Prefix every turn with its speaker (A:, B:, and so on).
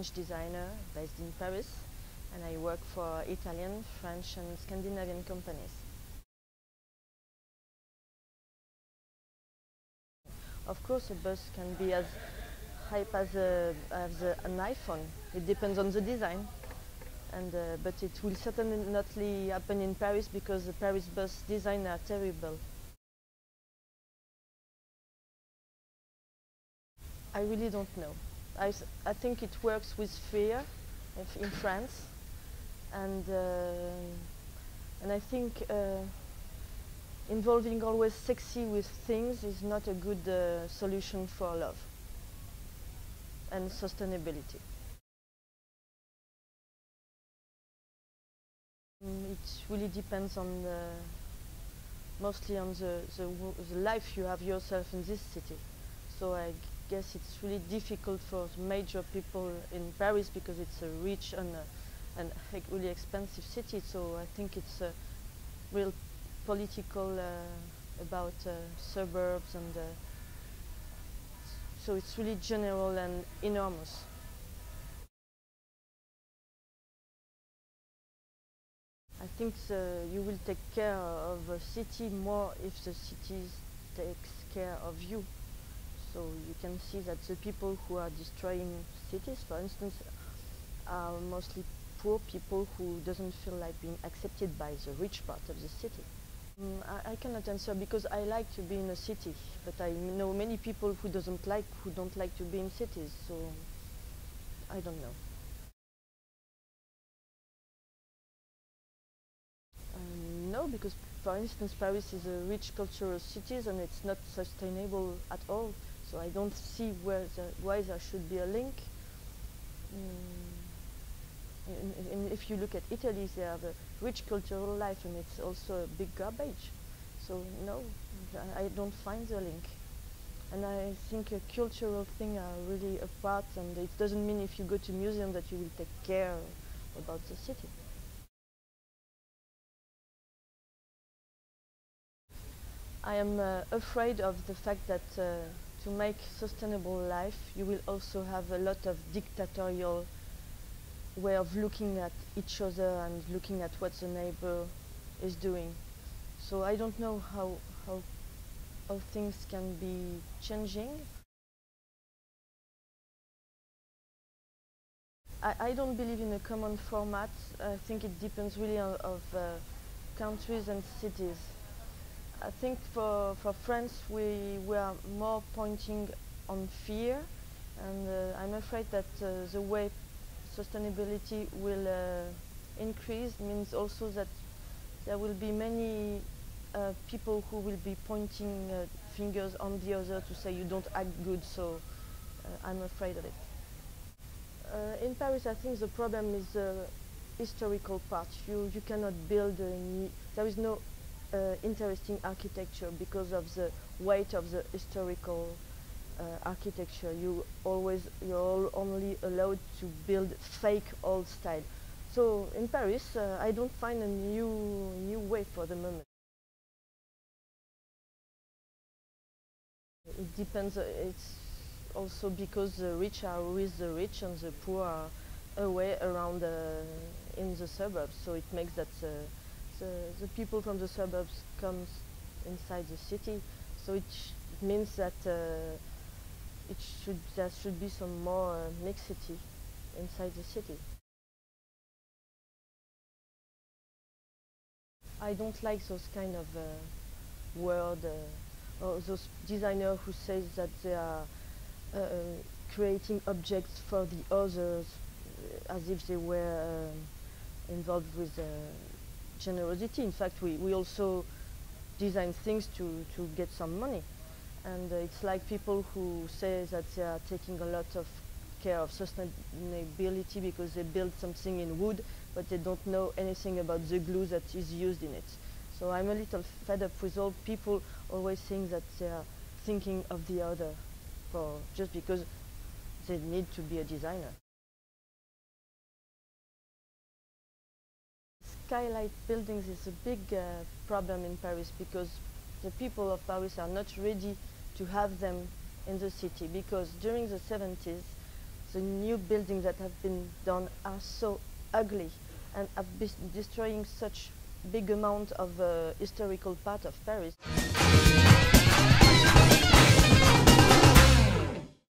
A: French designer based in Paris, and I work for Italian, French and Scandinavian companies. Of course, a bus can be as hype as an iPhone. It depends on the design. But it will certainly not happen in Paris because the Paris bus design are terrible. I really don't know. I think it works with fear in France, and I think involving always sexy with things is not a good solution for love and sustainability. It really depends on mostly on the life you have yourself in this city. So I guess it's really difficult for major people in Paris because it's a rich and really expensive city. So I think it's a real political about suburbs, and so it's really general and enormous. I think you will take care of a city more if the city takes care of you. So you can see that the people who are destroying cities, for instance, are mostly poor people who doesn't feel like being accepted by the rich part of the city. I cannot answer because I like to be in a city, but I know many people who don't like to be in cities. So I don't know. No, because for instance, Paris is a rich cultural city and it's not sustainable at all. So I don't see why there should be a link. And if you look at Italy, they have a rich cultural life and it's also a big garbage. So no, I don't find the link. And I think a cultural thing are really apart, and it doesn't mean if you go to a museum that you will take care about the city. I am afraid of the fact that to make sustainable life, you will also have a lot of dictatorial way of looking at each other and looking at what the neighbor is doing. So I don't know how things can be changing. I don't believe in a common format. I think it depends really on countries and cities. I think for France we are more pointing on fear, and I'm afraid that the way sustainability will increase means also that there will be many people who will be pointing fingers on the other to say you don't act good, so I'm afraid of it. In Paris, I think the problem is the historical part. You cannot build there is no interesting architecture because of the weight of the historical architecture. You're only allowed to build fake old style. So in Paris, I don't find a new way for the moment. It depends. It's also because the rich are with the rich and the poor are away around in the suburbs. So it makes that the people from the suburbs comes inside the city. So it means that there should be some more mixity inside the city. I don't like those kind of word or those designers who say that they are creating objects for the others as if they were involved with generosity. In fact, we also design things to get some money. And it's like people who say that they are taking a lot of care of sustainability because they build something in wood, but they don't know anything about the glue that is used in it. So I'm a little fed up with all people always saying that they are thinking of the other just because they need to be a designer. Skylight buildings is a big problem in Paris because the people of Paris are not ready to have them in the city, because during the 70s the new buildings that have been done are so ugly and have been destroying such big amount of historical part of Paris.